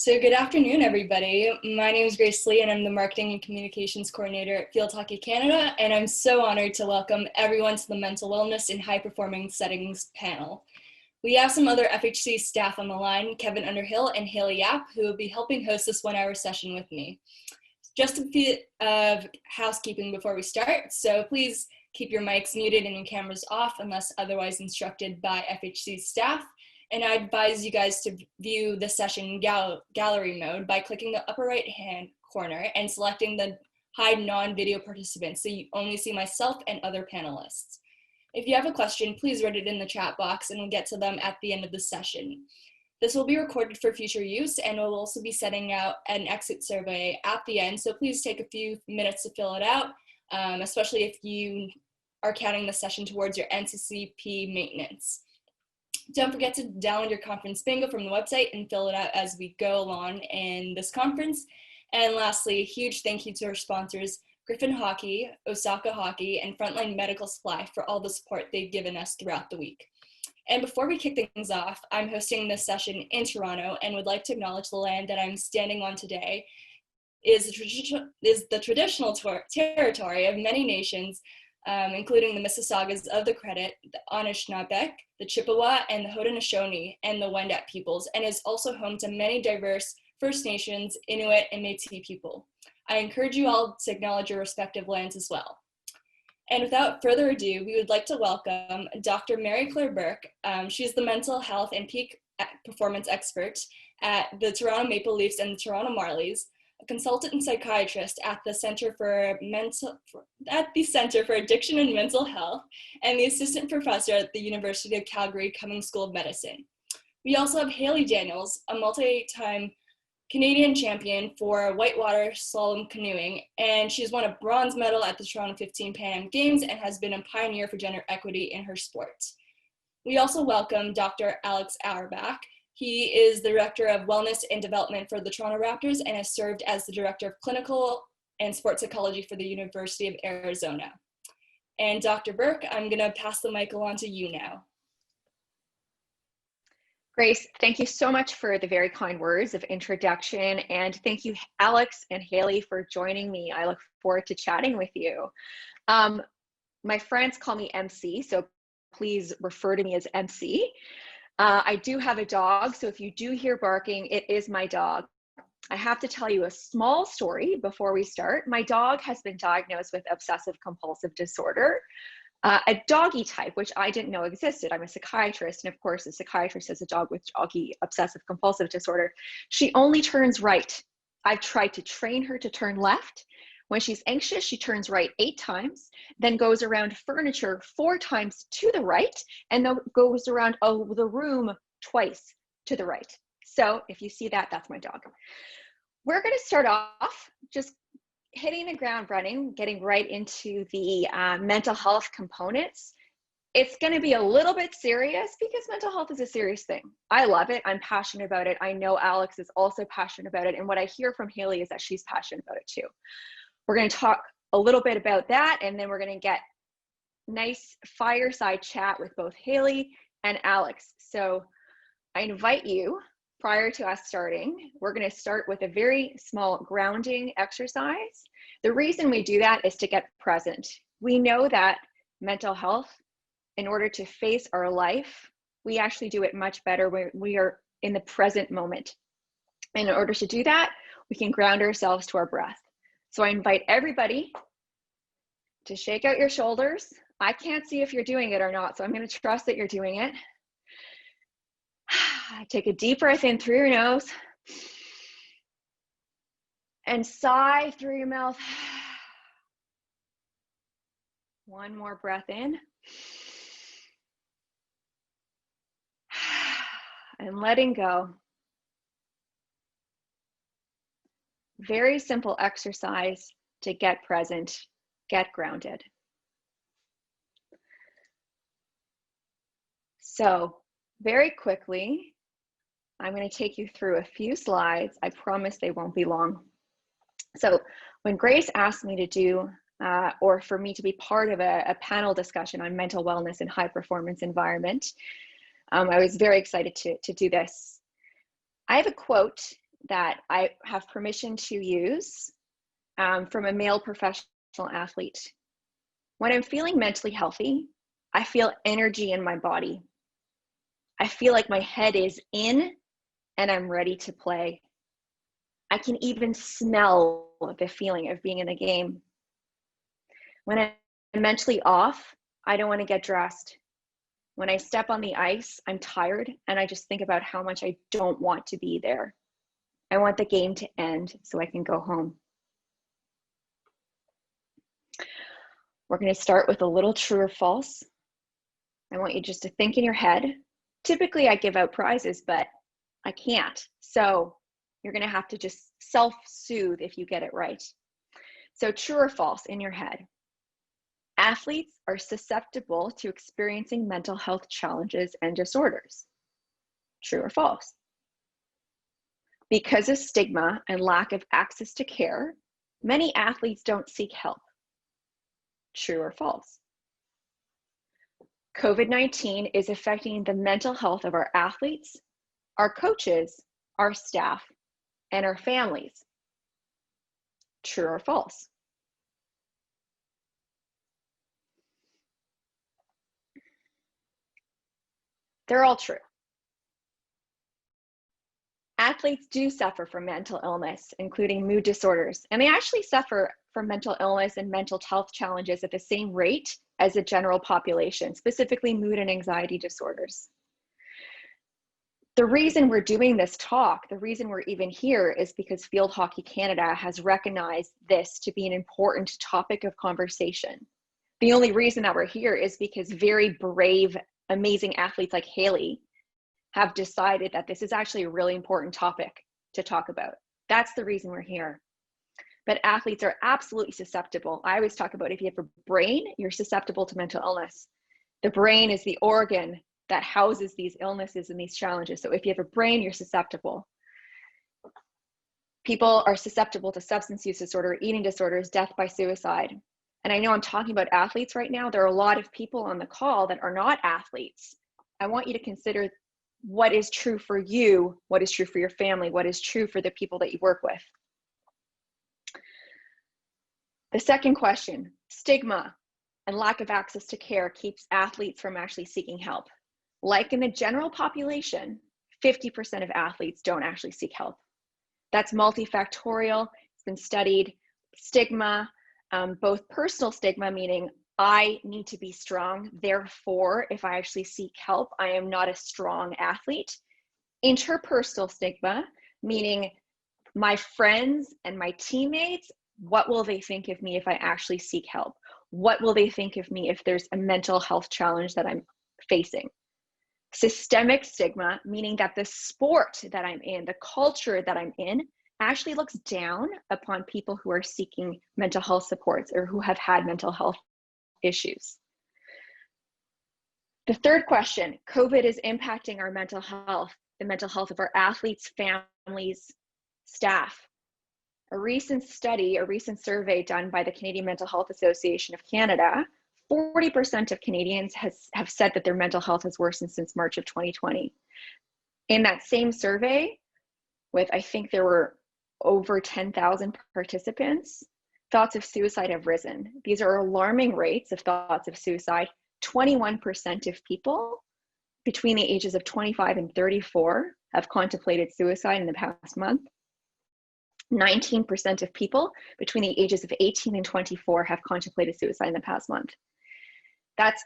So good afternoon, everybody. My name is Grace Lee, and I'm the Marketing and Communications Coordinator at Field Hockey Canada, and I'm so honored to welcome everyone to the Mental Wellness in High Performing Settings panel. We have some other FHC staff on the line, Kevin Underhill and Haley Yap, who will be helping host this 1-hour session with me. Just a bit of housekeeping before we start, so please keep your mics muted and your cameras off unless otherwise instructed by FHC staff. And I advise you guys to view the session gallery mode by clicking the upper right hand corner and selecting the hide non-video participants so you only see myself and other panelists. If you have a question, please write it in the chat box and we'll get to them at the end of the session. This will be recorded for future use, and we'll also be sending out an exit survey at the end, so please take a few minutes to fill it out, especially if you are counting the session towards your NCCP maintenance. Don't forget to download your conference bingo from the website and fill it out as we go along in this conference. And lastly, a huge thank you to our sponsors, Griffin Hockey, Osaka Hockey, and Frontline Medical Supply for all the support they've given us throughout the week. And before we kick things off, I'm hosting this session in Toronto and would like to acknowledge the land that I'm standing on today is the traditional territory of many nations, including the Mississaugas of the Credit, the Anishinaabe, the Chippewa, and the Haudenosaunee, and the Wendat peoples, and is also home to many diverse First Nations, Inuit, and Métis people. I encourage you all to acknowledge your respective lands as well. And without further ado, we would like to welcome Dr. Mary Claire Bourque. She's the mental health and peak performance expert at the Toronto Maple Leafs and the Toronto Marlies, a consultant and psychiatrist at the Center for Addiction and Mental Health, and the assistant professor at the University of Calgary Cummings School of Medicine. We also have Haley Daniels, a multi-time Canadian champion for whitewater slalom canoeing, and she's won a bronze medal at the Toronto 15 Pan Am Games and has been a pioneer for gender equity in her sport. We also welcome Dr. Alex Auerbach. He is the Director of Wellness and Development for the Toronto Raptors and has served as the Director of Clinical and Sports Psychology for the University of Arizona. And Dr. Bourque, I'm going to pass the mic along to you now. Grace, thank you so much for the very kind words of introduction, and thank you, Alex and Haley, for joining me. I look forward to chatting with you. My friends call me MC, so please refer to me as MC. I do have a dog, so if you do hear barking, it is my dog. I have to tell you a small story before we start. My dog has been diagnosed with obsessive compulsive disorder, a doggy type, which I didn't know existed. I'm a psychiatrist, and of course, a psychiatrist has a dog with doggy obsessive compulsive disorder. She only turns right. I've tried to train her to turn left. When she's anxious, she turns right 8 times, then goes around furniture 4 times to the right, and then goes around the room twice to the right. So if you see that, that's my dog. We're going to start off just hitting the ground running, getting right into the mental health components. It's going to be a little bit serious because mental health is a serious thing. I love it. I'm passionate about it. I know Alex is also passionate about it. And what I hear from Haley is that she's passionate about it too. We're going to talk a little bit about that, and then we're going to get nice fireside chat with both Haley and Alex. So I invite you, prior to us starting, we're going to start with a very small grounding exercise. The reason we do that is to get present. We know that mental health, in order to face our life, we actually do it much better when we are in the present moment. And in order to do that, we can ground ourselves to our breath. So I invite everybody to shake out your shoulders. I can't see if you're doing it or not, so I'm going to trust that you're doing it. Take a deep breath in through your nose and sigh through your mouth. One more breath in and letting go. Very simple exercise to get present, get grounded. So very quickly, I'm going to take you through a few slides. I promise they won't be long. So when Grace asked me to do, or for me to be part of a panel discussion on mental wellness in high performance environment, I was very excited to do this. I have a quote that I have permission to use from a male professional athlete. When I'm feeling mentally healthy, I feel energy in my body. I feel like my head is in and I'm ready to play. I can even smell the feeling of being in the game. When I'm mentally off, I don't want to get dressed. When I step on the ice, I'm tired and I just think about how much I don't want to be there. I want the game to end so I can go home. We're going to start with a little true or false. I want you just to think in your head. Typically, I give out prizes, but I can't. So you're going to have to just self-soothe if you get it right. So true or false in your head. Athletes are susceptible to experiencing mental health challenges and disorders. True or false? Because of stigma and lack of access to care, many athletes don't seek help. True or false? COVID-19 is affecting the mental health of our athletes, our coaches, our staff, and our families. True or false? They're all true. Athletes do suffer from mental illness, including mood disorders, and they actually suffer from mental illness and mental health challenges at the same rate as the general population, specifically mood and anxiety disorders. The reason we're doing this talk, the reason we're even here, is because Field Hockey Canada has recognized this to be an important topic of conversation. The only reason that we're here is because very brave, amazing athletes like Haley have decided that this is actually a really important topic to talk about. That's the reason we're here. But athletes are absolutely susceptible. I always talk about if you have a brain, you're susceptible to mental illness. The brain is the organ that houses these illnesses and these challenges. So if you have a brain, you're susceptible. People are susceptible to substance use disorder, eating disorders, death by suicide. And I know I'm talking about athletes right now. There are a lot of people on the call that are not athletes. I want you to consider what is true for you, what is true for your family, what is true for the people that you work with. The second question, stigma and lack of access to care keeps athletes from actually seeking help. Like in the general population, 50% of athletes don't actually seek help. That's multifactorial, it's been studied. Stigma, both personal stigma, meaning I need to be strong, therefore, if I actually seek help, I am not a strong athlete. Interpersonal stigma, meaning my friends and my teammates, what will they think of me if I actually seek help? What will they think of me if there's a mental health challenge that I'm facing? Systemic stigma, meaning that the sport that I'm in, the culture that I'm in, actually looks down upon people who are seeking mental health supports or who have had mental health issues. The third question, COVID is impacting our mental health, the mental health of our athletes, families, staff. A recent study, a recent survey done by the Canadian Mental Health Association of Canada, 40% of Canadians have said that their mental health has worsened since March of 2020. In that same survey, with I think there were over 10,000 participants, thoughts of suicide have risen. These are alarming rates of thoughts of suicide. 21% of people between the ages of 25 and 34 have contemplated suicide in the past month. 19% of people between the ages of 18 and 24 have contemplated suicide in the past month. That's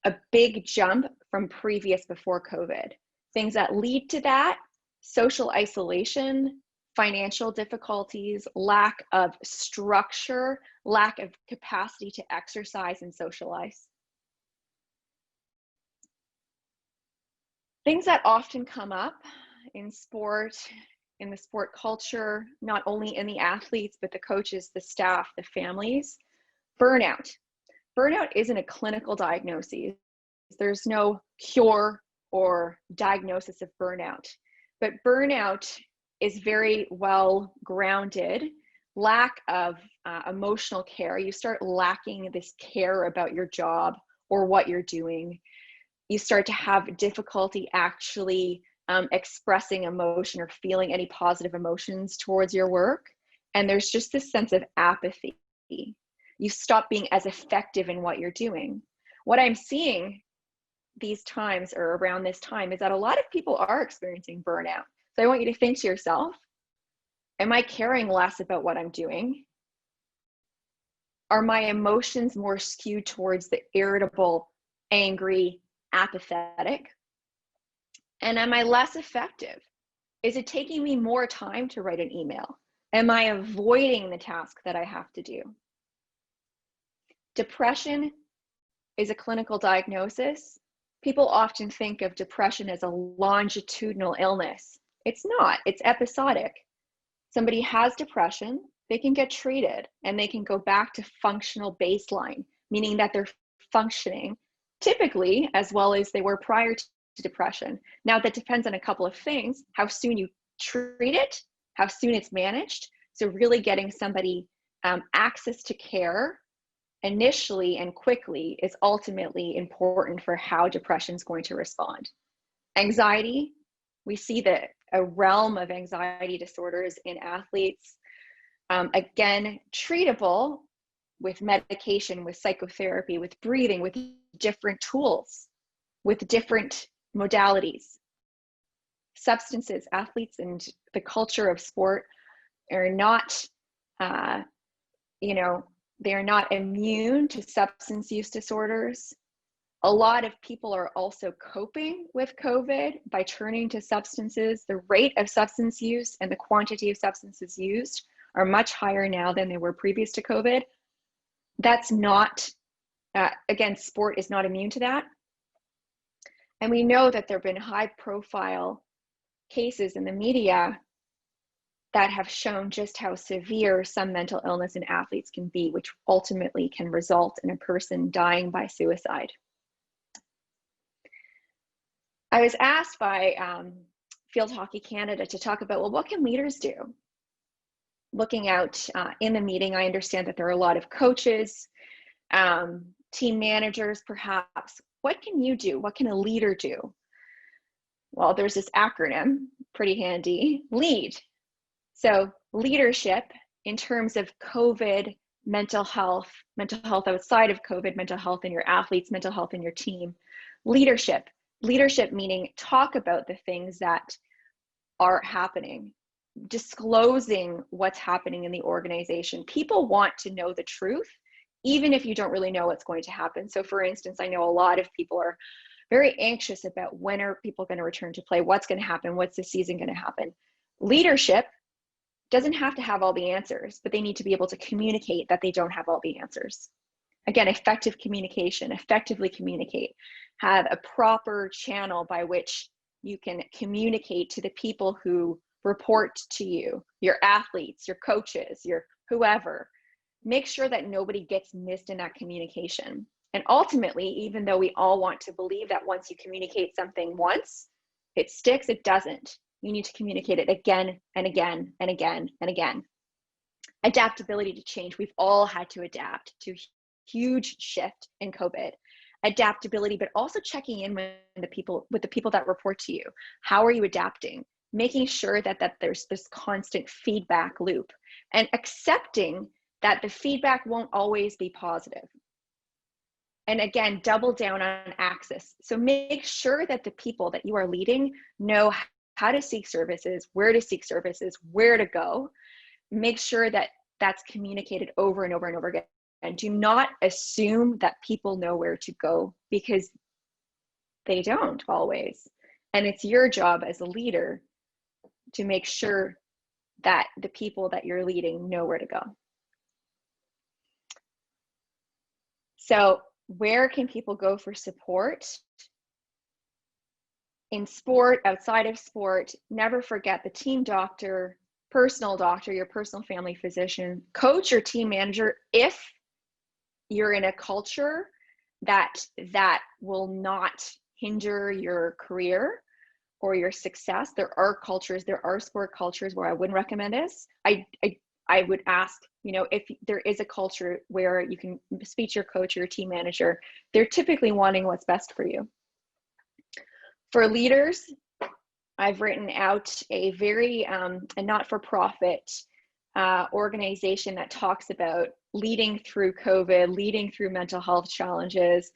a big jump from previous before COVID. Things that lead to that, social isolation, financial difficulties, lack of structure, lack of capacity to exercise and socialize. Things that often come up in sport, in the sport culture, not only in the athletes, but the coaches, the staff, the families. Burnout. Burnout isn't a clinical diagnosis. There's no cure or diagnosis of burnout, but burnout is very well grounded. Lack of emotional care. You start lacking this care about your job or what you're doing. You start to have difficulty actually expressing emotion or feeling any positive emotions towards your work. And there's just this sense of apathy. You stop being as effective in what you're doing. What I'm seeing these times, or around this time, is that a lot of people are experiencing burnout. So I want you to think to yourself, am I caring less about what I'm doing? Are my emotions more skewed towards the irritable, angry, apathetic? And am I less effective? Is it taking me more time to write an email? Am I avoiding the task that I have to do? Depression is a clinical diagnosis. People often think of depression as a longitudinal illness. It's not, it's episodic. Somebody has depression, they can get treated and they can go back to functional baseline, meaning that they're functioning typically as well as they were prior to depression. Now that depends on a couple of things: how soon you treat it, how soon it's managed. So really getting somebody access to care initially and quickly is ultimately important for how depression is going to respond. Anxiety, we see that a realm of anxiety disorders in athletes, again, treatable with medication, with psychotherapy, with breathing, with different tools, with different modalities. Substances, athletes and the culture of sport are not, they're not immune to substance use disorders. A lot of people are also coping with COVID by turning to substances. The rate of substance use and the quantity of substances used are much higher now than they were previous to COVID. That's not, again, sport is not immune to that. And we know that there have been high profile cases in the media that have shown just how severe some mental illness in athletes can be, which ultimately can result in a person dying by suicide. I was asked by Field Hockey Canada to talk about, well, what can leaders do? Looking out in the meeting, I understand that there are a lot of coaches, team managers, perhaps. What can you do? What can a leader do? Well, there's this acronym, pretty handy, LEAD. So leadership in terms of COVID, mental health outside of COVID, mental health in your athletes, mental health in your team. Leadership meaning talk about the things that are happening, disclosing what's happening in the organization. People want to know the truth, even if you don't really know what's going to happen. So for instance, I know a lot of people are very anxious about when are people going to return to play, what's going to happen, what's the season going to happen. Leadership doesn't have to have all the answers, but they need to be able to communicate that they don't have all the answers. Again, effective communication, effectively communicate, have a proper channel by which you can communicate to the people who report to you, your athletes, your coaches, your whoever. Make sure that nobody gets missed in that communication. And ultimately, even though we all want to believe that once you communicate something once, it sticks, it doesn't. You need to communicate it again and again and again and again. Adaptability to change. We've all had to adapt to huge shift in COVID. Adaptability, but also checking in with the people that report to you. How are you adapting? Making sure that there's this constant feedback loop, and accepting that the feedback won't always be positive. And again, double down on access. So make sure that the people that you are leading know how to seek services, where to go. Make sure that that's communicated over and over and over again. And do not assume that people know where to go, because they don't always. And it's your job as a leader to make sure that the people that you're leading know where to go. So where can people go for support? In sport, outside of sport, never forget the team doctor, personal doctor, your personal family physician, coach or team manager, if you're in a culture that will not hinder your career or your success. There are sport cultures where I wouldn't recommend this. I would ask, if there is a culture where you can speak to your coach or your team manager, they're typically wanting what's best for you. For leaders, I've written out a very a not-for-profit organization that talks about leading through COVID, leading through mental health challenges.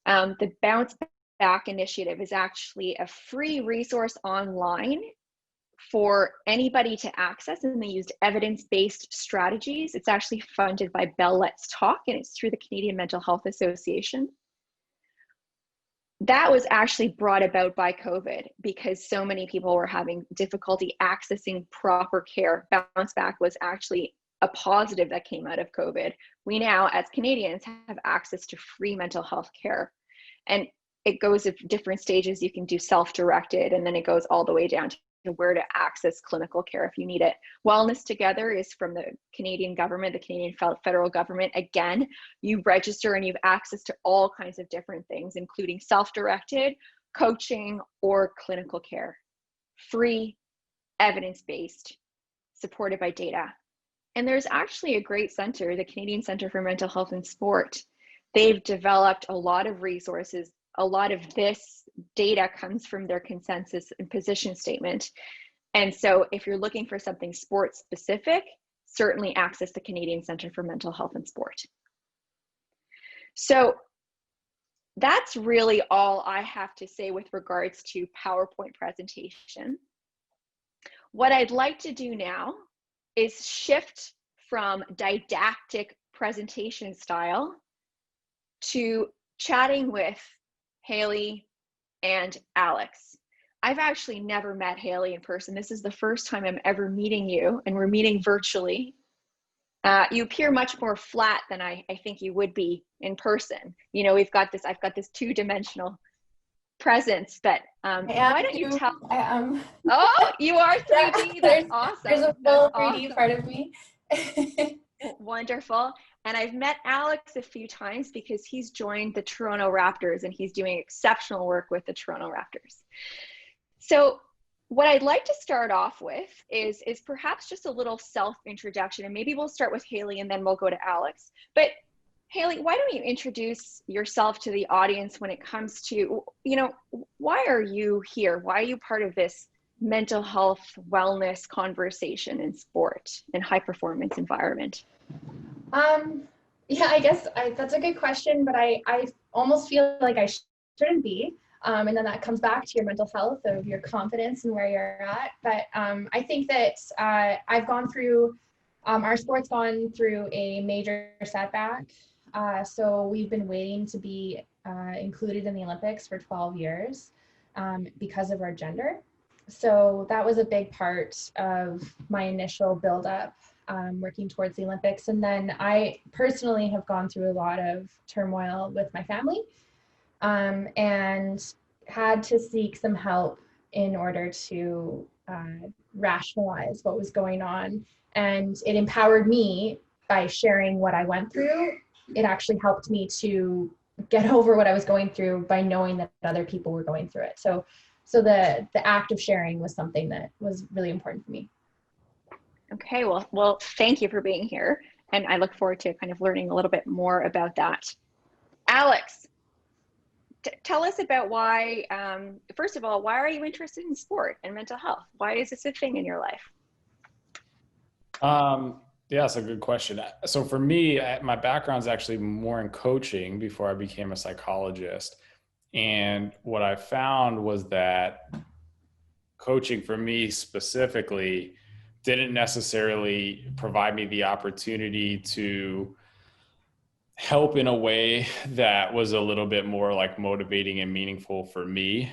The Bounce Back initiative is actually a free resource online for anybody to access, and they used evidence-based strategies. It's actually funded by Bell Let's Talk, and it's through the Canadian Mental Health Association. That was actually brought about by COVID because so many people were having difficulty accessing proper care. Bounce Back was actually a positive that came out of COVID. We now, as Canadians, have access to free mental health care. And it goes at different stages. You can do self-directed, and then it goes all the way down to where to access clinical care if you need it. Wellness Together is from the Canadian government, the Canadian federal government. Again, you register and you have access to all kinds of different things, including self-directed, coaching, or clinical care. Free, evidence-based, supported by data. And there's actually a great center, the Canadian Centre for Mental Health and Sport. They've developed a lot of resources. A lot of this data comes from their consensus and position statement. And so if you're looking for something sport specific, certainly access the Canadian Centre for Mental Health and Sport. So that's really all I have to say with regards to PowerPoint presentation. What I'd like to do now is shift from didactic presentation style to chatting with Haley and Alex. I've actually never met Haley in person. This is the first time I'm ever meeting you, and we're meeting virtually. You appear much more flat than I think you would be in person. You know, I've got this two-dimensional presence, but why don't you tell? I am. Oh, you are 3D. That's awesome. There's a full 3D part of me. Wonderful. And I've met Alex a few times because he's joined the Toronto Raptors and he's doing exceptional work with the Toronto Raptors. So what I'd like to start off with is perhaps just a little self-introduction, and maybe we'll start with Haley and then we'll go to Alex. But Haley, why don't you introduce yourself to the audience when it comes to, you know, why are you here? Why are you part of this mental health wellness conversation in sport and high performance environment? Yeah, I guess that's a good question, but I almost feel like I shouldn't be. And then that comes back to your mental health, of your confidence and where you're at. But I think that I've gone through, our sport's gone through a major setback. So we've been waiting to be included in the Olympics for 12 years because of our gender. So that was a big part of my initial buildup, working towards the Olympics. And then I personally have gone through a lot of turmoil with my family, and had to seek some help in order to rationalize what was going on. And it empowered me by sharing what I went through. It actually helped me to get over what I was going through by knowing that other people were going through it. So the act of sharing was something that was really important for me. Okay, well, thank you for being here. And I look forward to kind of learning a little bit more about that. Alex, tell us about why, first of all, why are you interested in sport and mental health? Why is this a thing in your life? Yeah, that's a good question. So for me, my background is actually more in coaching before I became a psychologist. And what I found was that coaching for me specifically didn't necessarily provide me the opportunity to help in a way that was a little bit more like motivating and meaningful for me.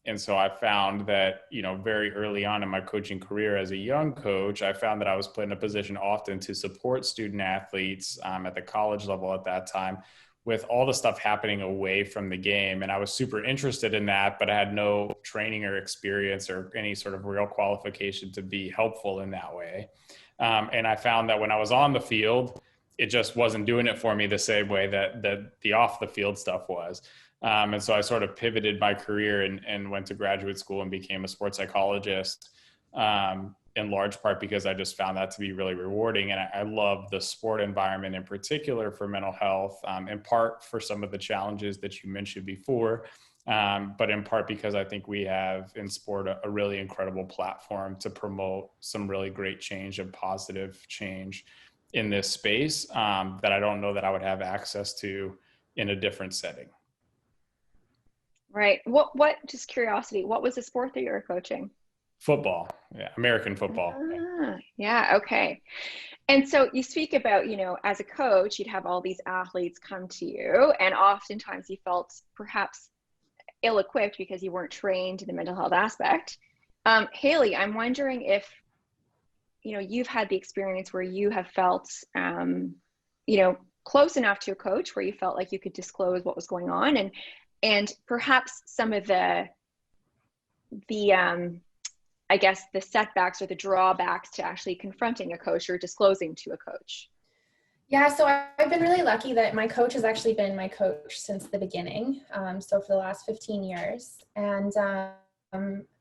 And so I found that, you know, very early on in my coaching career as a young coach, I found that I was put in a position often to support student athletes at the college level at that time with all the stuff happening away from the game. And I was super interested in that, but I had no training or experience or any sort of real qualification to be helpful in that way. And I found that when I was on the field, it just wasn't doing it for me the same way that the off the field stuff was. And so I sort of pivoted my career and went to graduate school and became a sports psychologist. in large part because I just found that to be really rewarding. And I love the sport environment in particular for mental health, in part for some of the challenges that you mentioned before, but in part because I think we have in sport a really incredible platform to promote some really great change and positive change in this space that I don't know that I would have access to in a different setting. Right. Just curiosity, what was the sport that you were coaching? Football. Yeah. American football. Yeah. Okay. And so you speak about, as a coach, you'd have all these athletes come to you, and oftentimes you felt perhaps ill-equipped because you weren't trained in the mental health aspect. Haley, I'm wondering if, you've had the experience where you have felt, close enough to a coach where you felt like you could disclose what was going on, and perhaps some of the I guess the setbacks or the drawbacks to actually confronting a coach or disclosing to a coach. Yeah, so I've been really lucky that my coach has actually been my coach since the beginning. So for the last 15 years. And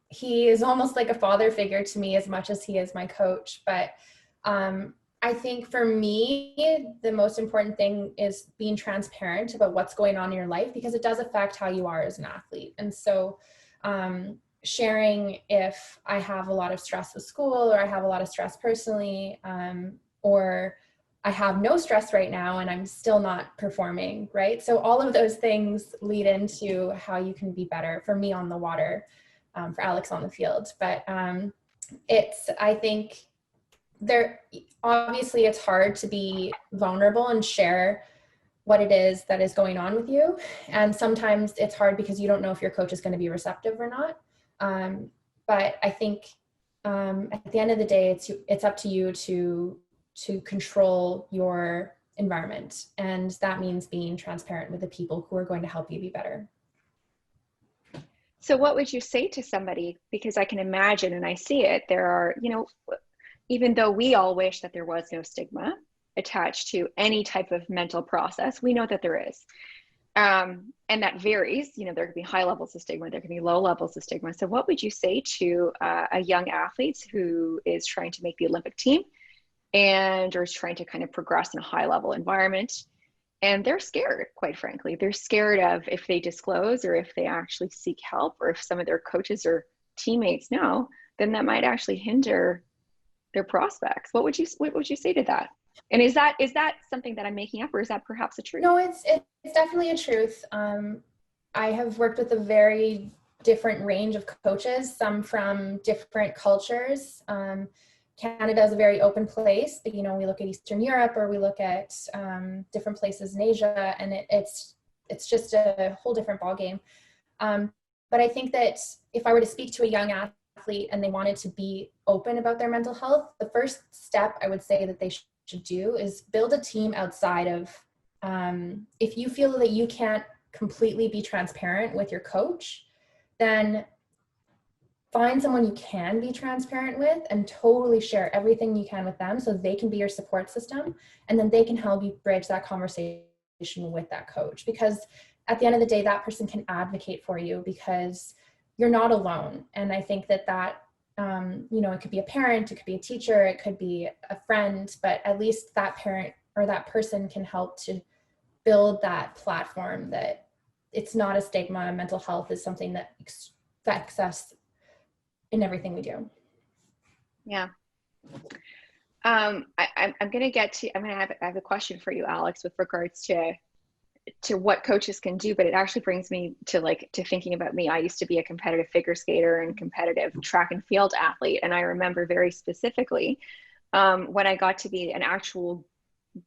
he is almost like a father figure to me as much as he is my coach. But I think for me, the most important thing is being transparent about what's going on in your life, because it does affect how you are as an athlete. And so sharing if I have a lot of stress with school, or I have a lot of stress personally, or I have no stress right now and I'm still not performing, right? So all of those things lead into how you can be better, for me on the water, for Alex on the field. But I think obviously it's hard to be vulnerable and share what it is that is going on with you. And sometimes it's hard because you don't know if your coach is going to be receptive or not. But I think at the end of the day, it's up to you to control your environment. And that means being transparent with the people who are going to help you be better. So what would you say to somebody? Because I can imagine, and I see it, there are, even though we all wish that there was no stigma attached to any type of mental process, we know that there is. And that varies, there could be high levels of stigma, there can be low levels of stigma. So what would you say to a young athlete who is trying to make the Olympic team or is trying to kind of progress in a high level environment, and they're scared, quite frankly, they're scared of if they disclose or if they actually seek help, or if some of their coaches or teammates know, then that might actually hinder their prospects. What would you say to that? And is that something that I'm making up, or is that perhaps a truth? No, it's definitely a truth. I have worked with a very different range of coaches, some from different cultures. Canada is a very open place, but we look at Eastern Europe, or we look at different places in Asia, and it's just a whole different ballgame. But I think that if I were to speak to a young athlete and they wanted to be open about their mental health, the first step I would say that they should do is build a team outside of, if you feel that you can't completely be transparent with your coach, then find someone you can be transparent with and totally share everything you can with them, so they can be your support system, and then they can help you bridge that conversation with that coach. Because at the end of the day, that person can advocate for you, because you're not alone. And I think that it could be a parent, it could be a teacher, it could be a friend, but at least that parent or that person can help to build that platform that it's not a stigma. Mental health is something that affects us in everything we do. Yeah. I'm going to have a question for you, Alex, with regards to what coaches can do, but it actually brings me to thinking about me. I used to be a competitive figure skater and competitive track and field athlete. And I remember very specifically when I got to be an actual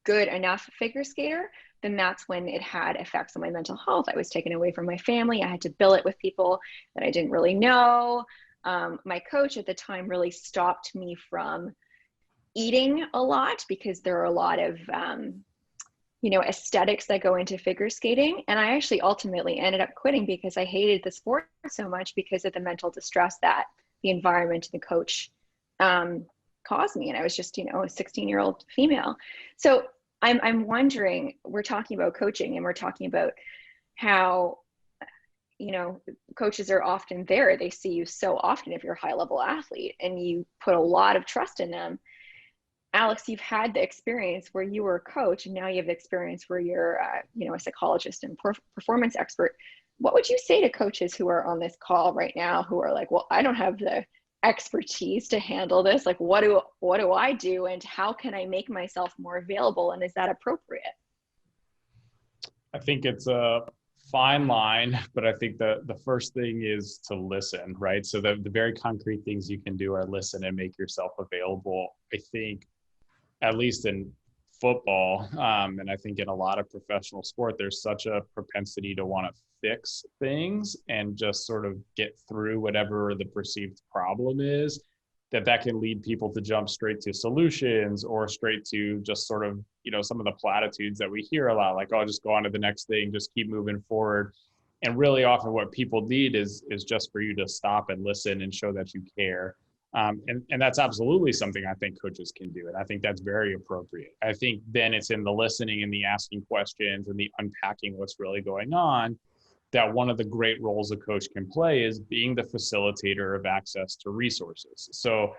good enough figure skater, then that's when it had effects on my mental health. I was taken away from my family. I had to bill it with people that I didn't really know. My coach at the time really stopped me from eating a lot, because there are a lot of aesthetics that go into figure skating. And I actually ultimately ended up quitting because I hated the sport so much because of the mental distress that the environment and the coach caused me. And I was just, a 16-year-old female. So I'm wondering, we're talking about coaching and we're talking about how, you know, coaches are often there. They see you so often if you're a high level athlete and you put a lot of trust in them. Alex, you've had the experience where you were a coach, and now you have the experience where you're, you know, a psychologist and performance expert. What would you say to coaches who are on this call right now who are like, well, I don't have the expertise to handle this. Like, what do I do, and how can I make myself more available? And is that appropriate? I think it's a fine line, but I think the first thing is to listen, right? So the very concrete things you can do are listen and make yourself available. I think, at least in football, and I think in a lot of professional sport, there's such a propensity to want to fix things and just sort of get through whatever the perceived problem is, that can lead people to jump straight to solutions or straight to just sort of, you know, some of the platitudes that we hear a lot, like, oh, just go on to the next thing, just keep moving forward. And really often what people need is just for you to stop and listen and show that you care. And that's absolutely something I think coaches can do. And I think that's very appropriate. I think then it's in the listening and the asking questions and the unpacking what's really going on, that one of the great roles a coach can play is being the facilitator of access to resources. So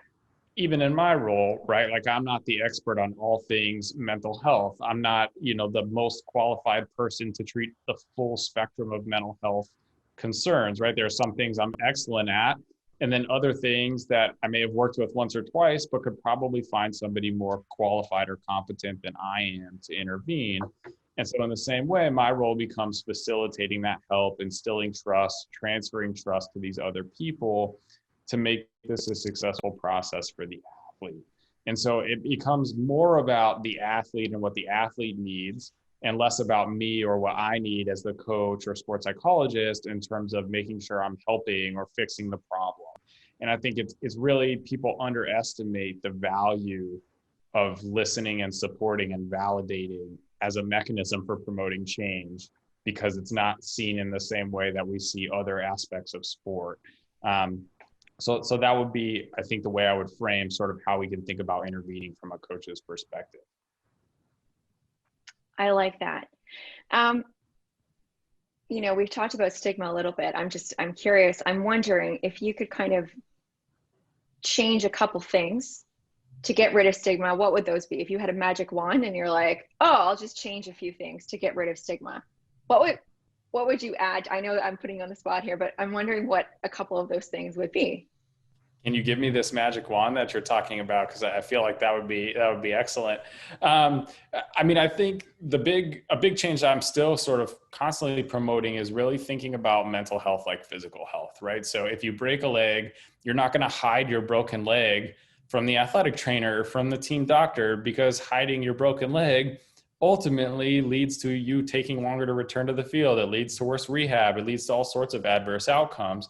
even in my role, right, like I'm not the expert on all things mental health. I'm not, you know, the most qualified person to treat the full spectrum of mental health concerns, right? There are some things I'm excellent at, and then other things that I may have worked with once or twice, but could probably find somebody more qualified or competent than I am to intervene. And so in the same way, my role becomes facilitating that help, instilling trust, transferring trust to these other people to make this a successful process for the athlete. And so it becomes more about the athlete and what the athlete needs, and less about me or what I need as the coach or sports psychologist in terms of making sure I'm helping or fixing the problem. And I think it's really, people underestimate the value of listening and supporting and validating as a mechanism for promoting change, because it's not seen in the same way that we see other aspects of sport. So that would be, I think, the way I would frame sort of how we can think about intervening from a coach's perspective. I like that. You know, we've talked about stigma a little bit. I'm curious. I'm wondering if you could kind of change a couple things to get rid of stigma. What would those be? If you had a magic wand and you're like, oh, I'll just change a few things to get rid of stigma, what would you add? I know I'm putting you on the spot here, but I'm wondering what a couple of those things would be. Can you give me this magic wand that you're talking about? Because I feel like that would be excellent. I mean, I think a big change that I'm still sort of constantly promoting is really thinking about mental health like physical health, right? So if you break a leg, you're not going to hide your broken leg from the athletic trainer, from the team doctor, because hiding your broken leg ultimately leads to you taking longer to return to the field. It leads to worse rehab. It leads to all sorts of adverse outcomes.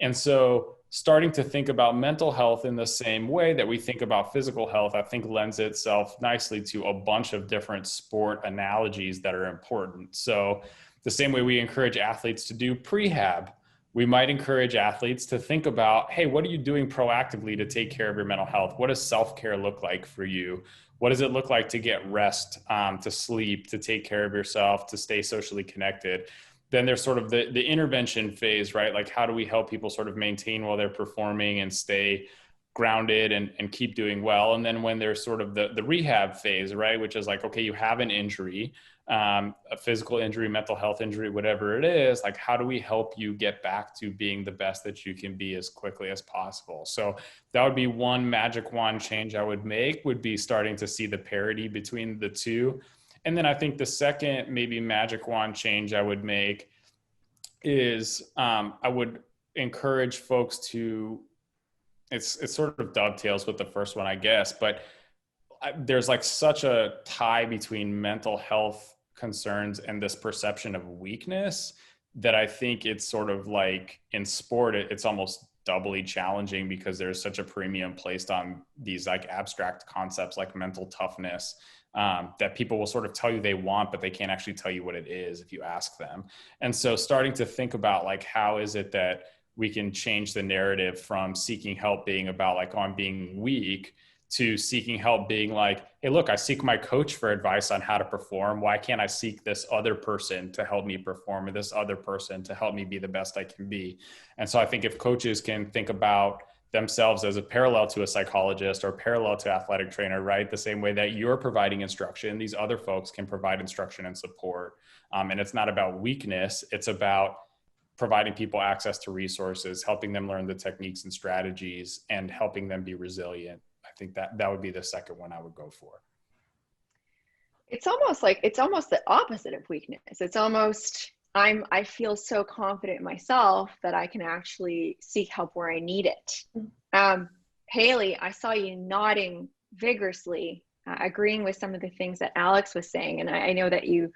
And so starting to think about mental health in the same way that we think about physical health, I think lends itself nicely to a bunch of different sport analogies that are important. So the same way we encourage athletes to do prehab, we might encourage athletes to think about, hey, what are you doing proactively to take care of your mental health? What does self-care look like for you? What does it look like to get rest, to sleep, to take care of yourself, to stay socially connected? Then there's sort of the intervention phase, right? Like, how do we help people sort of maintain while they're performing and stay grounded and keep doing well? And then when there's sort of the rehab phase, right? Which is like, okay, you have an injury, a physical injury, mental health injury, whatever it is, like, how do we help you get back to being the best that you can be as quickly as possible? So that would be one magic wand change I would make, would be starting to see the parity between the two. And then I think the second maybe magic wand change I would make is I would encourage folks to, it's sort of dovetails with the first one, I guess, but there's like such a tie between mental health concerns and this perception of weakness that I think it's sort of like in sport, it's almost doubly challenging because there's such a premium placed on these like abstract concepts like mental toughness, that people will sort of tell you they want, but they can't actually tell you what it is if you ask them. And so starting to think about like, how is it that we can change the narrative from seeking help being about like, oh, I'm being weak, to seeking help being like, hey, look, I seek my coach for advice on how to perform. Why can't I seek this other person to help me perform, or this other person to help me be the best I can be? And so I think if coaches can think about themselves as a parallel to a psychologist or parallel to athletic trainer, right? The same way that you're providing instruction, these other folks can provide instruction and support. And it's not about weakness. It's about providing people access to resources, helping them learn the techniques and strategies, and helping them be resilient. I think that would be the second one I would go for. It's almost the opposite of weakness. It's almost, I feel so confident in myself that I can actually seek help where I need it. Haley, I saw you nodding vigorously, agreeing with some of the things that Alex was saying. And I know that you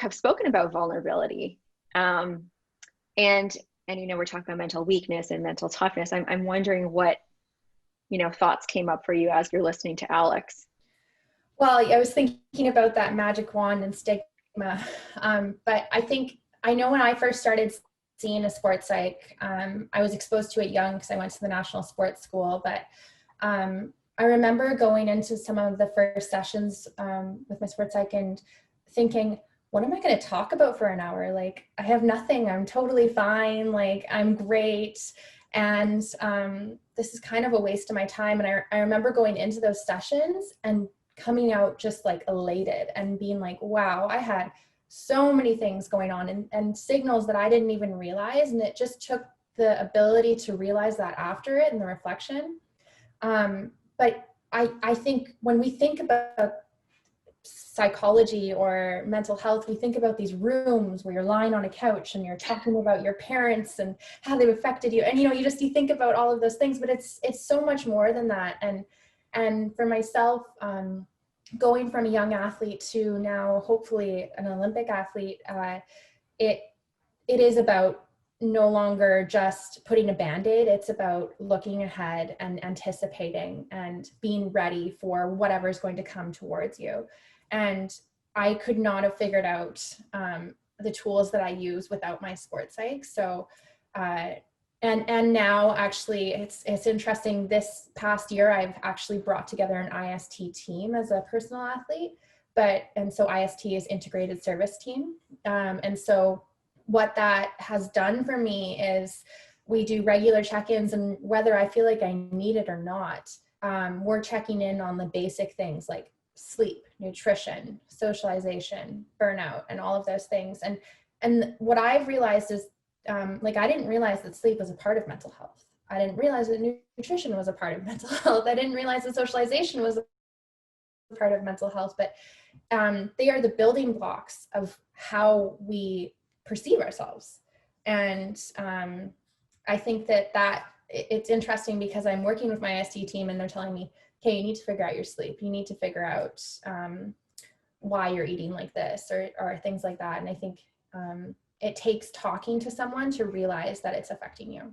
have spoken about vulnerability. And we're talking about mental weakness and mental toughness. I'm wondering what, thoughts came up for you as you're listening to Alex. Well, I was thinking about that magic wand and stigma. But I know when I first started seeing a sports psych, I was exposed to it young because I went to the National Sports School. But I remember going into some of the first sessions with my sports psych and thinking, what am I going to talk about for an hour? Like, I have nothing. I'm totally fine. Like, I'm great. And this is kind of a waste of my time. And I remember going into those sessions and coming out just like elated and being like, wow, I had so many things going on and signals that I didn't even realize. And it just took the ability to realize that after it and the reflection. But I think when we think about psychology or mental health, we think about these rooms where you're lying on a couch and you're talking about your parents and how they've affected you. And, you think about all of those things, but it's so much more than that. And for myself, going from a young athlete to now hopefully an Olympic athlete, it is about no longer just putting a Band-Aid. It's about looking ahead and anticipating and being ready for whatever's going to come towards you. And I could not have figured out the tools that I use without my sports psych. So and now actually it's interesting, this past year I've actually brought together an IST team as a personal athlete, and so IST is integrated service team. And so what that has done for me is we do regular check-ins, and whether I feel like I need it or not, we're checking in on the basic things like sleep, nutrition, socialization, burnout, and all of those things. And what I've realized is I didn't realize that sleep was a part of mental health. I didn't realize that nutrition was a part of mental health. I didn't realize that socialization was a part of mental health, but they are the building blocks of how we perceive ourselves. And I think that it's interesting because I'm working with my IST team and they're telling me, okay, you need to figure out your sleep. You need to figure out why you're eating like this or things like that. And I think it takes talking to someone to realize that it's affecting you.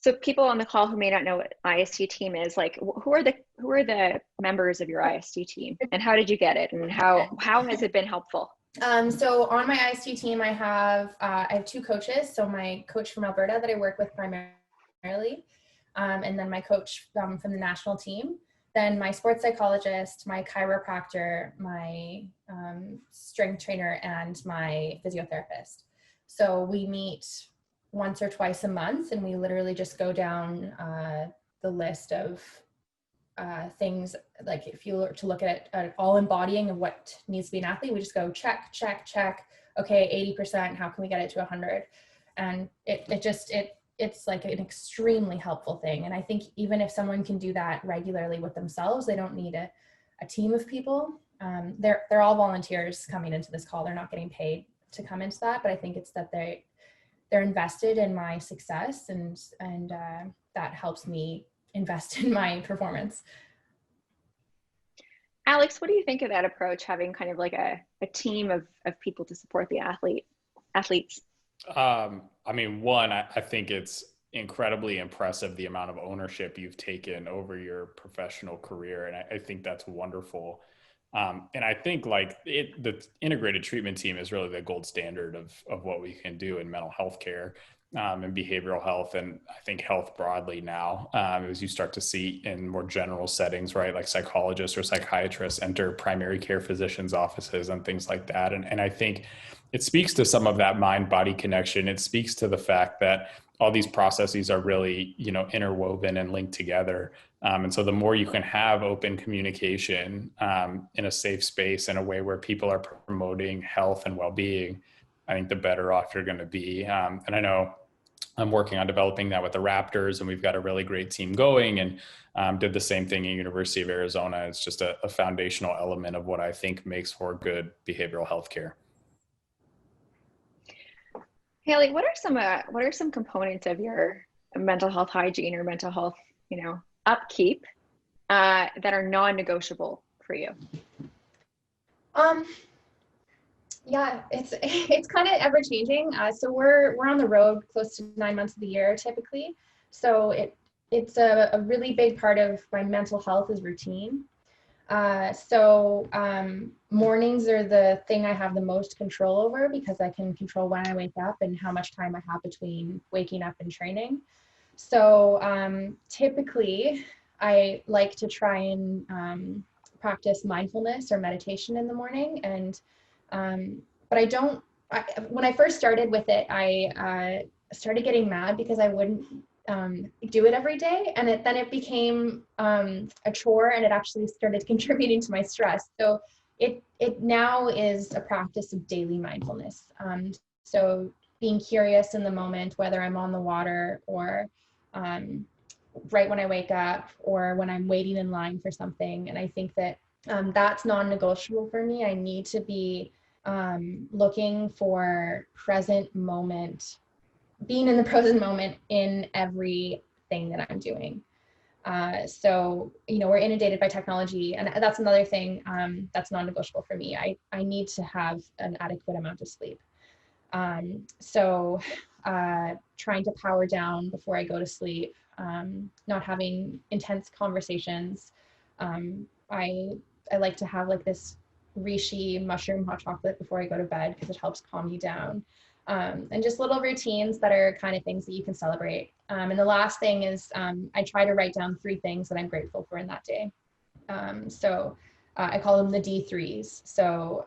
So people on the call who may not know what IST team is, like, who are the members of your IST team, and how did you get it, and how has it been helpful? So on my IST team, I have two coaches. So my coach from Alberta that I work with primarily, and then my coach from the national team. Then my sports psychologist, my chiropractor, my strength trainer, and my physiotherapist. So we meet once or twice a month, and we literally just go down the list of things. Like if you were to look at it, all embodying of what needs to be an athlete, we just go check, check, check. Okay, 80%. How can we get it to 100? And it's like an extremely helpful thing. And I think even if someone can do that regularly with themselves, they don't need a team of people. They're all volunteers coming into this call. They're not getting paid to come into that, but I think it's that they're invested in my success, and that helps me invest in my performance. Alex, what do you think of that approach, having kind of like a team of people to support the athletes? I mean, one, I think it's incredibly impressive the amount of ownership you've taken over your professional career. And I think that's wonderful. And I think the integrated treatment team is really the gold standard of what we can do in mental health care. in behavioral health, and I think health broadly now, as you start to see in more general settings, right? Like psychologists or psychiatrists enter primary care physicians' offices and things like that. And I think it speaks to some of that mind-body connection. It speaks to the fact that all these processes are really, interwoven and linked together. And so the more you can have open communication in a safe space, in a way where people are promoting health and well-being, I think the better off you're going to be. And I know I'm working on developing that with the Raptors, and we've got a really great team going, and did the same thing at University of Arizona. It's just a foundational element of what I think makes for good behavioral health care. Haley, what are some components of your mental health hygiene or mental health, upkeep that are non-negotiable for you? Yeah, it's kind of ever changing. So we're on the road close to 9 months of the year typically. So it's a really big part of my mental health is routine. Mornings are the thing I have the most control over, because I can control when I wake up and how much time I have between waking up and training. So typically I like to try and practice mindfulness or meditation in the morning. And but when I first started with it, I started getting mad because I wouldn't do it every day. And then it became a chore, and it actually started contributing to my stress. So it now is a practice of daily mindfulness. So being curious in the moment, whether I'm on the water or right when I wake up or when I'm waiting in line for something. And I think that that's non-negotiable for me. I need to be looking for present moment, being in the present moment in everything that I'm doing. So, we're inundated by technology, and that's another thing that's non-negotiable for me. I need to have an adequate amount of sleep. So trying to power down before I go to sleep, not having intense conversations. I like to have like this reishi mushroom hot chocolate before I go to bed, because it helps calm you down. And just little routines that are kind of things that you can celebrate. And the last thing is I try to write down 3 things that I'm grateful for in that day. So I call them the D3s. So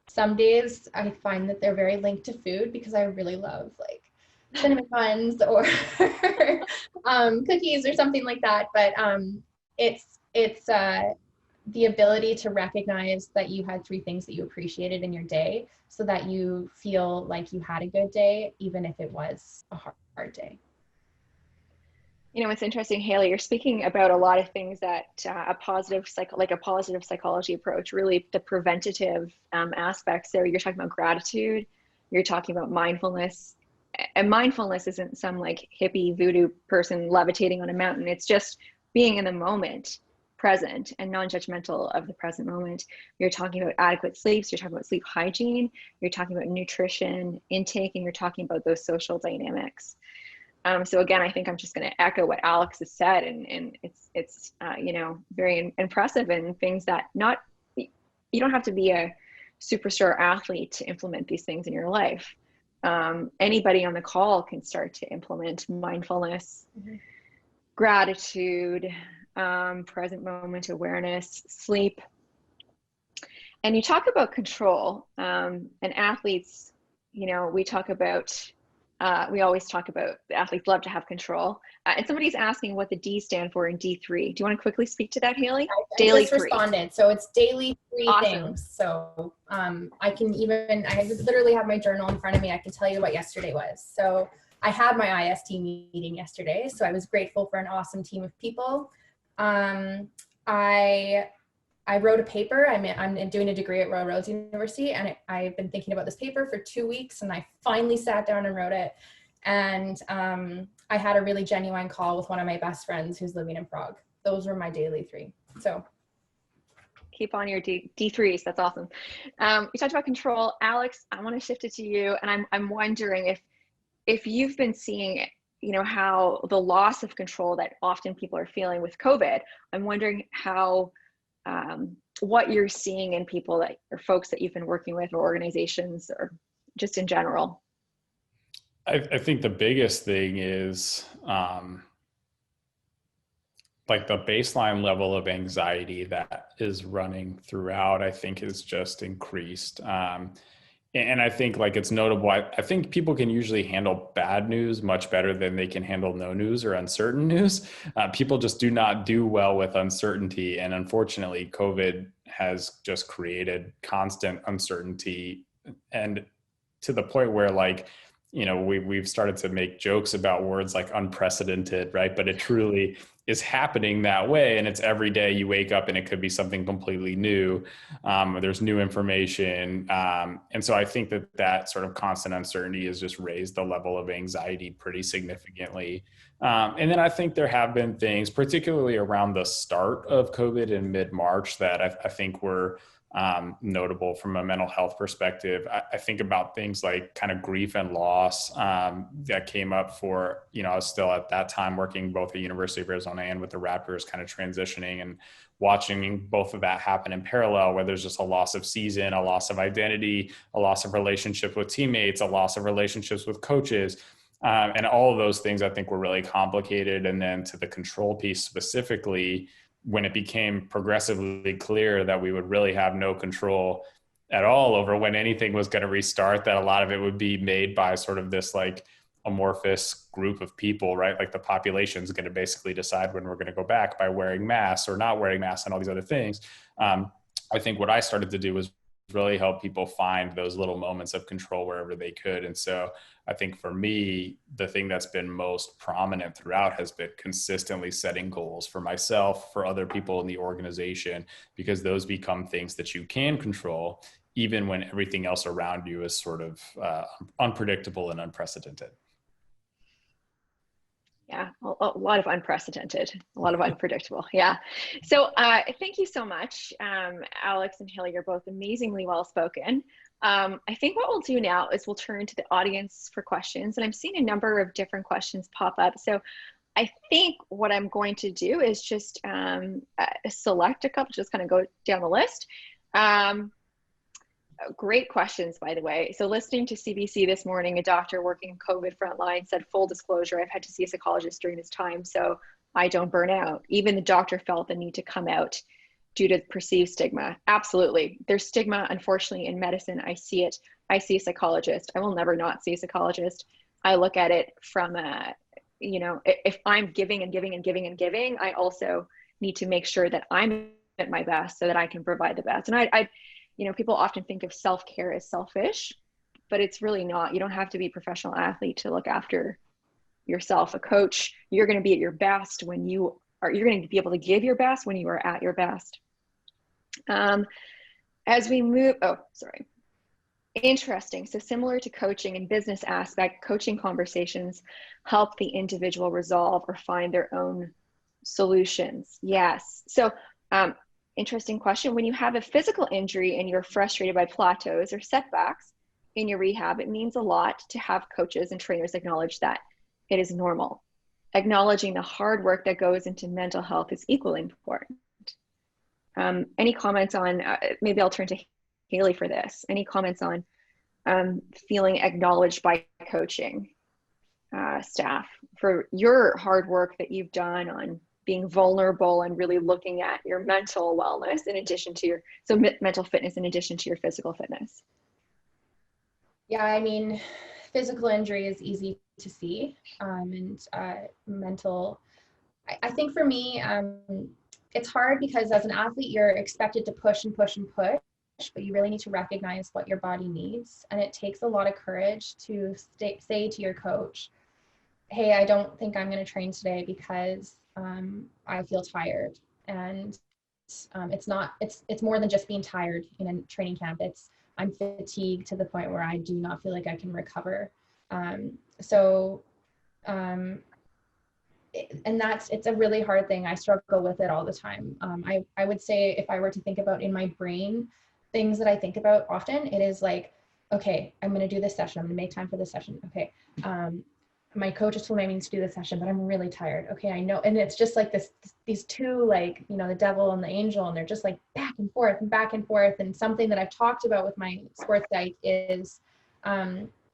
some days I find that they're very linked to food, because I really love like cinnamon buns or cookies or something like that. But it's the ability to recognize that you had 3 things that you appreciated in your day, so that you feel like you had a good day, even if it was a hard day. It's interesting, Haley, you're speaking about a lot of things that a positive psychology approach, really the preventative aspects there. You're talking about gratitude, you're talking about mindfulness, and mindfulness isn't some like hippie voodoo person levitating on a mountain. It's just being in the moment, present and non-judgmental of the present moment. You're talking about adequate sleep, so you're talking about sleep hygiene, you're talking about nutrition intake, and you're talking about those social dynamics. So again, I think I'm just going to echo what Alex has said, and it's very impressive, and things that you don't have to be a superstar athlete to implement these things in your life. Anybody on the call can start to implement mindfulness, gratitude, present moment awareness, sleep. And you talk about control, and athletes, we always talk about the athletes love to have control. And somebody's asking what the D stand for in D3. Do you want to quickly speak to that, Haley? I just responded. So it's daily 3 things. So I literally have my journal in front of me. I can tell you what yesterday was. So I had my IST meeting yesterday. So I was grateful for an awesome team of people. I wrote a paper. I'm doing a degree at Royal Roads University, and I've been thinking about this paper for 2 weeks, and I finally sat down and wrote it. And I had a really genuine call with one of my best friends who's living in Prague. Those were my daily 3. So keep on your D3s. That's awesome. You talked about control. Alex, I want to shift it to you, and I'm wondering if you've been seeing how the loss of control that often people are feeling with COVID. I'm wondering how what you're seeing in people or folks that you've been working with, or organizations, or just in general. I think the biggest thing is like the baseline level of anxiety that is running throughout, I think is just increased. And I think like it's notable. I think people can usually handle bad news much better than they can handle no news or uncertain news. People just do not do well with uncertainty. And unfortunately, COVID has just created constant uncertainty, and to the point where like, you know, we've started to make jokes about words like unprecedented, right? But it truly is happening that way. And it's every day you wake up and it could be something completely new. There's new information. And so I think that that sort of constant uncertainty has just raised the level of anxiety pretty significantly. And then I think there have been things, particularly around the start of COVID in mid-March, that I think were notable from a mental health perspective. I think about things like kind of grief and loss that came up for, you know, I was still at that time working both at University of Arizona and with the Raptors, kind of transitioning and watching both of that happen in parallel, where there's just a loss of season, a loss of identity, a loss of relationship with teammates, a loss of relationships with coaches. And all of those things I think were really complicated. And then to the control piece specifically, when it became progressively clear that we would really have no control at all over when anything was going to restart, that a lot of it would be made by sort of this like amorphous group of people, right? Like the population is going to basically decide when we're going to go back by wearing masks or not wearing masks and all these other things. I think what I started to do was really help people find those little moments of control wherever they could. And so I think for me, the thing that's been most prominent throughout has been consistently setting goals for myself, for other people in the organization, because those become things that you can control, even when everything else around you is sort of unpredictable and unprecedented. Yeah, a lot of unprecedented, a lot of unpredictable. Yeah. So thank you so much. Alex and Haley, you're both amazingly well spoken. I think what we'll do now is we'll turn to the audience for questions. And I'm seeing a number of different questions pop up. So I think what I'm going to do is just select a couple, just kind of go down the list. Great questions, by the way. So listening to CBC this morning, a doctor working COVID frontline said, full disclosure, I've had to see a psychologist during this time so I don't burn out. Even the doctor felt the need to come out due to perceived stigma. Absolutely. There's stigma, unfortunately, in medicine. I see it. I see a psychologist. I will never not see a psychologist. I look at it from you know, if I'm giving and giving and giving and giving, I also need to make sure that I'm at my best so that I can provide the best. And I you know, people often think of self-care as selfish, but it's really not. You don't have to be a professional athlete to look after yourself. A coach, you're going to be at your best when you're going to be able to give your best when you are at your best. As we move, interesting. So similar to coaching and business aspect, coaching conversations help the individual resolve or find their own solutions. Yes. So, interesting question. When you have a physical injury and you're frustrated by plateaus or setbacks in your rehab, it means a lot to have coaches and trainers acknowledge that it is normal. Acknowledging the hard work that goes into mental health is equally important. Any comments on, maybe I'll turn to Haley for this. Any comments on feeling acknowledged by coaching staff for your hard work that you've done on being vulnerable and really looking at your mental wellness in addition to your, so mental fitness in addition to your physical fitness? Yeah, I mean, physical injury is easy to see, and mental, I think for me, it's hard because as an athlete, you're expected to push and push and push, but you really need to recognize what your body needs. And it takes a lot of courage to say to your coach, hey, I don't think I'm going to train today because I feel tired. And it's more than just being tired in a training camp. I'm fatigued to the point where I do not feel like I can recover. It's a really hard thing. I struggle with it all the time. I would say if I were to think about in my brain, things that I think about often, it is like, okay, I'm going to do this session. I'm going to make time for this session. Okay. My coach has told me I need to do this session, but I'm really tired. Okay, I know. And it's just like these two, like, you know, the devil and the angel, and they're just like back and forth and back and forth. And something that I've talked about with my sports psych is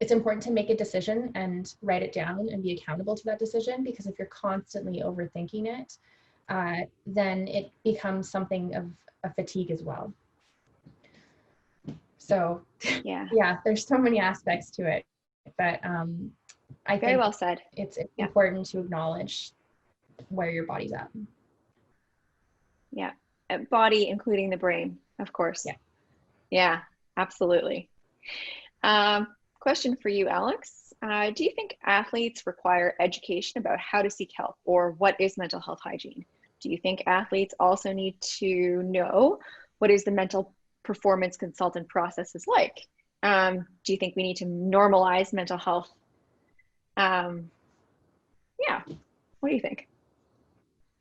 it's important to make a decision and write it down and be accountable to that decision, because if you're constantly overthinking it, then it becomes something of a fatigue as well. So yeah, there's so many aspects to it, but I Very think well said. It's important to acknowledge where your body's at. Yeah, body, including the brain, of course. Yeah, absolutely. Question for you, Alex. Do you think athletes require education about how to seek help, or what is mental health hygiene? Do you think athletes also need to know what is the mental performance consultant process is like? Do you think we need to normalize mental health? Yeah, what do you think?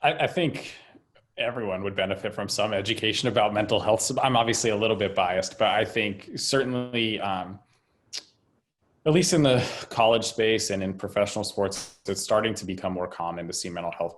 I think everyone would benefit from some education about mental health. So I'm obviously a little bit biased, but I think certainly, at least in the college space and in professional sports, it's starting to become more common to see mental health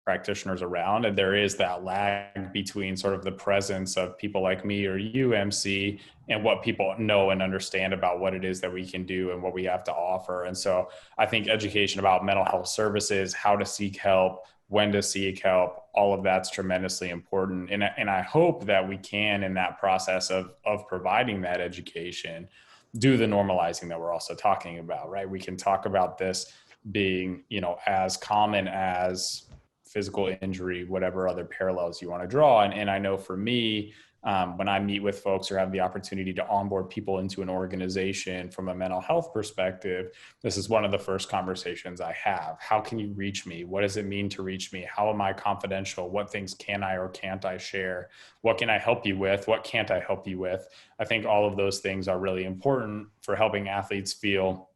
practitioners around. And there is that lag between sort of the presence of people like me or you, MC, and what people know and understand about what it is that we can do and what we have to offer. And so I think education about mental health services, how to seek help, when to seek help, all of that's tremendously important. And I hope that we can, in that process of providing that education, do the normalizing that we're also talking about, right? We can talk about this being, as common as physical injury, whatever other parallels you want to draw. And I know for me, when I meet with folks or have the opportunity to onboard people into an organization from a mental health perspective, this is one of the first conversations I have. How can you reach me? What does it mean to reach me? How am I confidential? What things can I or can't I share? What can I help you with? What can't I help you with? I think all of those things are really important for helping athletes feel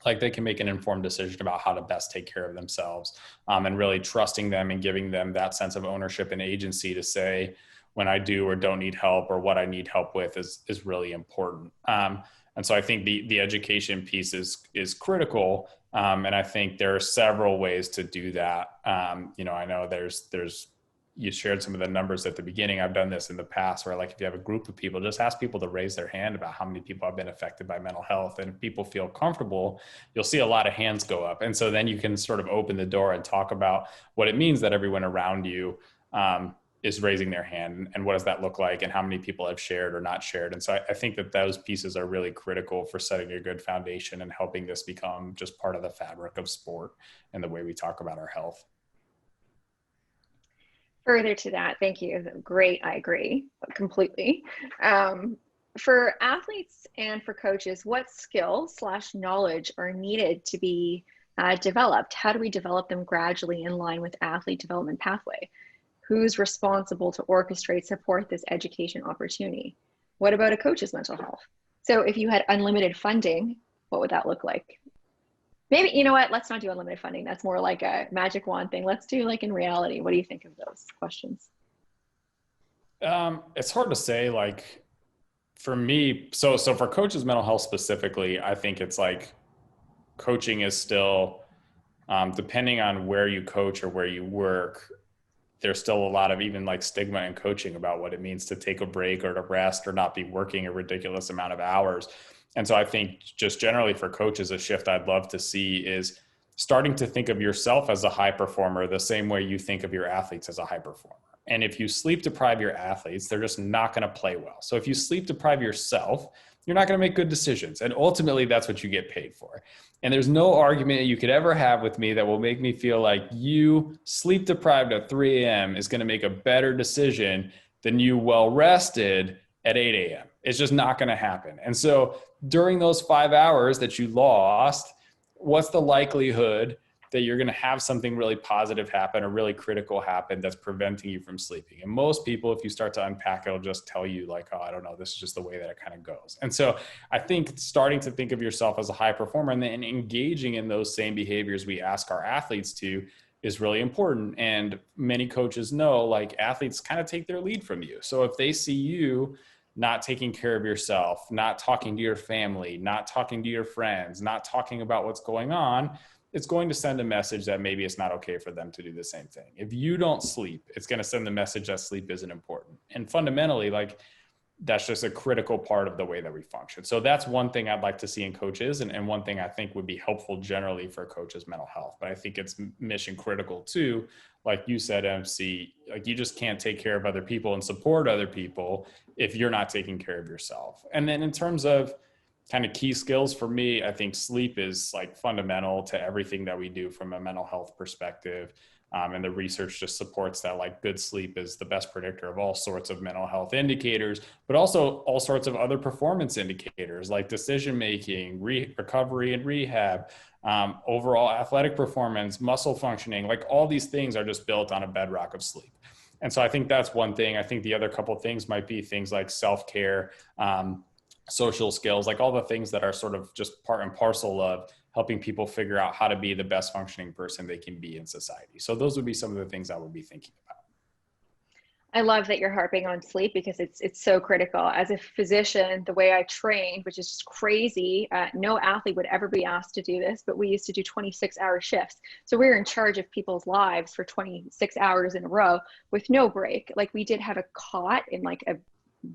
like they can make an informed decision about how to best take care of themselves, and really trusting them and giving them that sense of ownership and agency to say, when I do or don't need help or what I need help with is really important. And so I think the education piece is critical. And I think there are several ways to do that. I know there's you shared some of the numbers at the beginning. I've done this in the past where, like, if you have a group of people, just ask people to raise their hand about how many people have been affected by mental health. And if people feel comfortable, you'll see a lot of hands go up. And so then you can sort of open the door and talk about what it means that everyone around you is raising their hand, and what does that look like, and how many people have shared or not shared. And so I think that those pieces are really critical for setting a good foundation and helping this become just part of the fabric of sport and the way we talk about our health. Further to that, thank you. Great, I agree completely. For athletes and for coaches, what skills/knowledge are needed to be developed? How do we develop them gradually in line with athlete development pathway? Who's responsible to orchestrate, support this education opportunity? What about a coach's mental health? So if you had unlimited funding, what would that look like? Maybe, you know what, let's not do unlimited funding. That's more like a magic wand thing. Let's do like in reality. What do you think of those questions? It's hard to say, like, for me, so for coaches' mental health specifically, I think it's like coaching is still, depending on where you coach or where you work, there's still a lot of even like stigma in coaching about what it means to take a break or to rest or not be working a ridiculous amount of hours. And so I think just generally for coaches, a shift I'd love to see is starting to think of yourself as a high performer the same way you think of your athletes as a high performer. And if you sleep deprive your athletes, they're just not going to play well. So if you sleep deprive yourself, you're not going to make good decisions. And ultimately, that's what you get paid for. And there's no argument you could ever have with me that will make me feel like you sleep deprived at 3 a.m. is going to make a better decision than you well rested at 8 a.m. It's just not going to happen. And so during those 5 hours that you lost, what's the likelihood that you're going to have something really positive happen or really critical happen that's preventing you from sleeping? And most people, if you start to unpack, it'll just tell you like, oh, I don't know, this is just the way that it kind of goes. And so I think starting to think of yourself as a high performer and then engaging in those same behaviors we ask our athletes to is really important. And many coaches know, like, athletes kind of take their lead from you. So if they see you not taking care of yourself, not talking to your family, not talking to your friends, not talking about what's going on, it's going to send a message that maybe it's not okay for them to do the same thing. If you don't sleep, it's going to send the message that sleep isn't important. And fundamentally, like, that's just a critical part of the way that we function. So that's one thing I'd like to see in coaches, and one thing I think would be helpful generally for coaches' mental health. But I think it's mission critical too. Like you said, MC, like you just can't take care of other people and support other people if you're not taking care of yourself. And then in terms of kind of key skills for me, I think sleep is like fundamental to everything that we do from a mental health perspective. And the research just supports that like good sleep is the best predictor of all sorts of mental health indicators, but also all sorts of other performance indicators like decision-making, recovery and rehab, overall athletic performance, muscle functioning, like all these things are just built on a bedrock of sleep. And so I think that's one thing. I think the other couple of things might be things like self-care, social skills, like all the things that are sort of just part and parcel of helping people figure out how to be the best functioning person they can be in society. So those would be some of the things I would be thinking about. I love that you're harping on sleep because it's so critical. As a physician, the way I trained, which is just crazy, no athlete would ever be asked to do this, but we used to do 26-hour shifts. So we were in charge of people's lives for 26 hours in a row with no break. Like we did have a cot in like a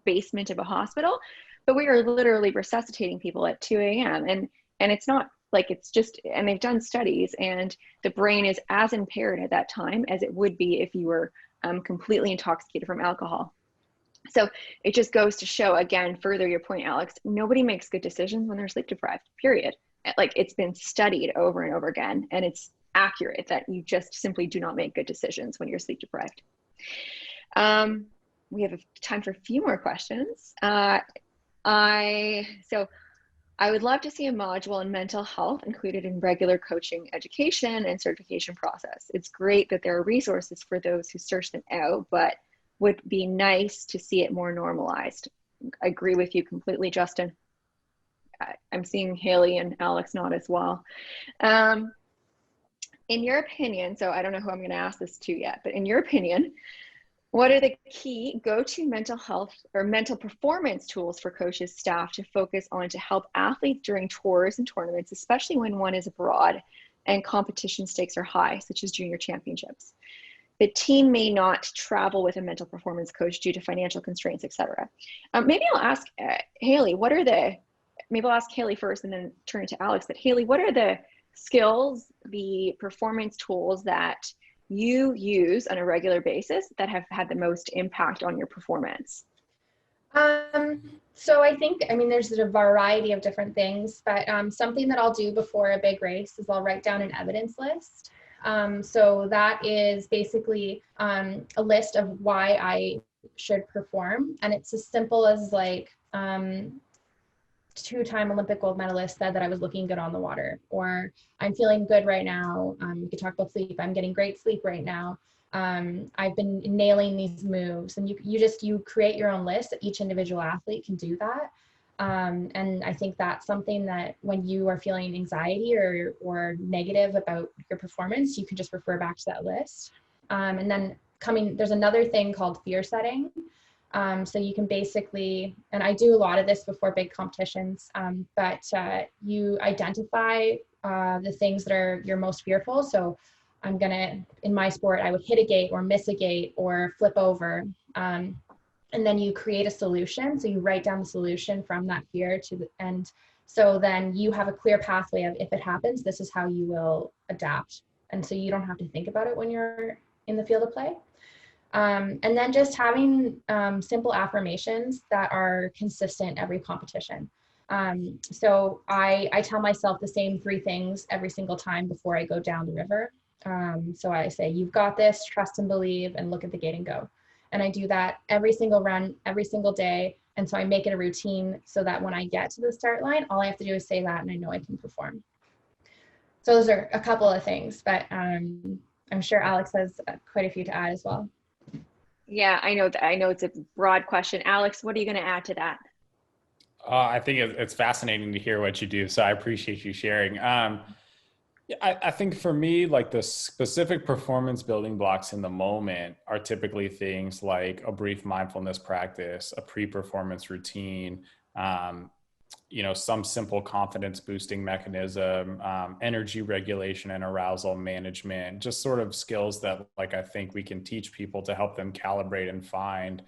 basement of a hospital, but we were literally resuscitating people at 2 a.m. And it's not like it's just, and they've done studies, and the brain is as impaired at that time as it would be if you were completely intoxicated from alcohol. So it just goes to show, again, further your point, Alex, nobody makes good decisions when they're sleep deprived, period. Like it's been studied over and over again, and it's accurate that you just simply do not make good decisions when you're sleep deprived. We have time for a few more questions. I would love to see a module on mental health included in regular coaching education and certification process. It's great that there are resources for those who search them out, but would be nice to see it more normalized. I agree with you completely, Justin. I'm seeing Haley and Alex nod as well. In your opinion, so I don't know who I'm going to ask this to yet, but in your opinion, what are the key go-to mental health or mental performance tools for coaches, staff to focus on to help athletes during tours and tournaments, especially when one is abroad and competition stakes are high, such as junior championships? The team may not travel with a mental performance coach due to financial constraints, etc. Maybe I'll ask Haley, maybe I'll ask Haley first and then turn it to Alex, but Haley, what are the skills, the performance tools that you use on a regular basis that have had the most impact on your performance? So I think, there's a variety of different things, but something that I'll do before a big race is I'll write down an evidence list. So that is basically a list of why I should perform. And it's as simple as like, two-time Olympic gold medalist said that I was looking good on the water, or I'm feeling good right now. We could talk about sleep. I'm getting great sleep right now. I've been nailing these moves, and you create your own list. Each individual athlete can do that. And I think that's something that when you are feeling anxiety or negative about your performance, you can just refer back to that list. And then there's another thing called fear setting. So you can basically, and I do a lot of this before big competitions, but you identify the things that you're most fearful. So in my sport, I would hit a gate or miss a gate or flip over. And then you create a solution. So you write down the solution from that fear and so then you have a clear pathway of, if it happens, this is how you will adapt. And so you don't have to think about it when you're in the field of play. And then just having simple affirmations that are consistent every competition. So I tell myself the same 3 things every single time before I go down the river. So I say, you've got this, trust and believe, and look at the gate and go. And I do that every single run, every single day. And so I make it a routine so that when I get to the start line, all I have to do is say that and I know I can perform. So those are a couple of things, but I'm sure Alex has quite a few to add as well. Yeah, I know it's a broad question. Alex, what are you going to add to that? I think it's fascinating to hear what you do, so I appreciate you sharing. I think for me, like the specific performance building blocks in the moment are typically things like a brief mindfulness practice, a pre-performance routine, some simple confidence boosting mechanism, energy regulation and arousal management, just sort of skills that like I think we can teach people to help them calibrate and find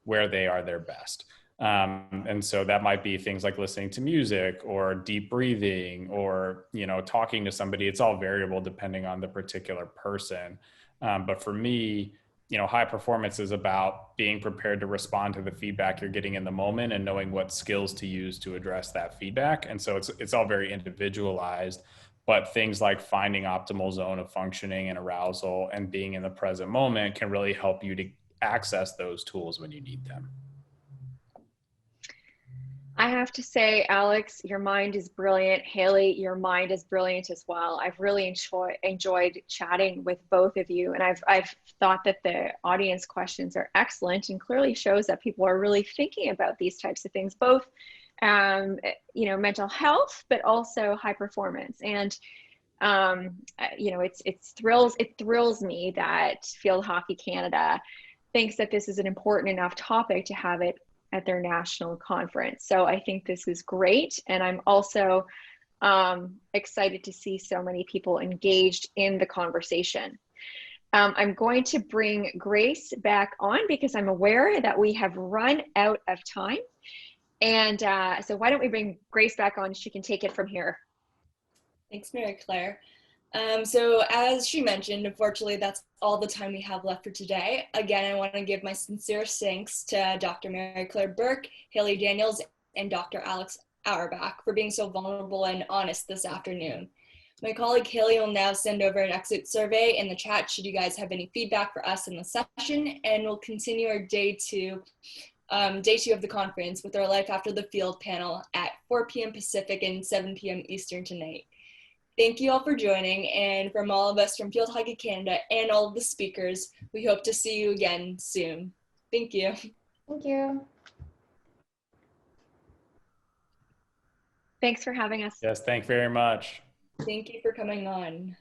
where they are their best. And so that might be things like listening to music or deep breathing or, talking to somebody. It's all variable depending on the particular person. But for me, high performance is about being prepared to respond to the feedback you're getting in the moment and knowing what skills to use to address that feedback. And so it's all very individualized, but things like finding optimal zone of functioning and arousal and being in the present moment can really help you to access those tools when you need them. I have to say, Alex, your mind is brilliant. Haley, your mind is brilliant as well. I've really enjoyed chatting with both of you. And I've thought that the audience questions are excellent and clearly shows that people are really thinking about these types of things, both, mental health, but also high performance. And, it thrills me that Field Hockey Canada thinks that this is an important enough topic to have it at their national conference. So I think this is great. And I'm also excited to see so many people engaged in the conversation. I'm going to bring Grace back on because I'm aware that we have run out of time. And so why don't we bring Grace back on? She can take it from here. Thanks, Mary Claire. So as she mentioned, unfortunately, that's all the time we have left for today. Again, I want to give my sincerest thanks to Dr. Mary Claire Bourque, Haley Daniels, and Dr. Alex Auerbach for being so vulnerable and honest this afternoon. My colleague Haley will now send over an exit survey in the chat should you guys have any feedback for us in the session, and we'll continue our day two of the conference with our Life After the Field panel at 4 p.m. Pacific and 7 p.m. Eastern tonight. Thank you all for joining, and from all of us from Field Hockey Canada and all of the speakers, we hope to see you again soon. Thank you. Thank you. Thanks for having us. Yes, thank you very much. Thank you for coming on.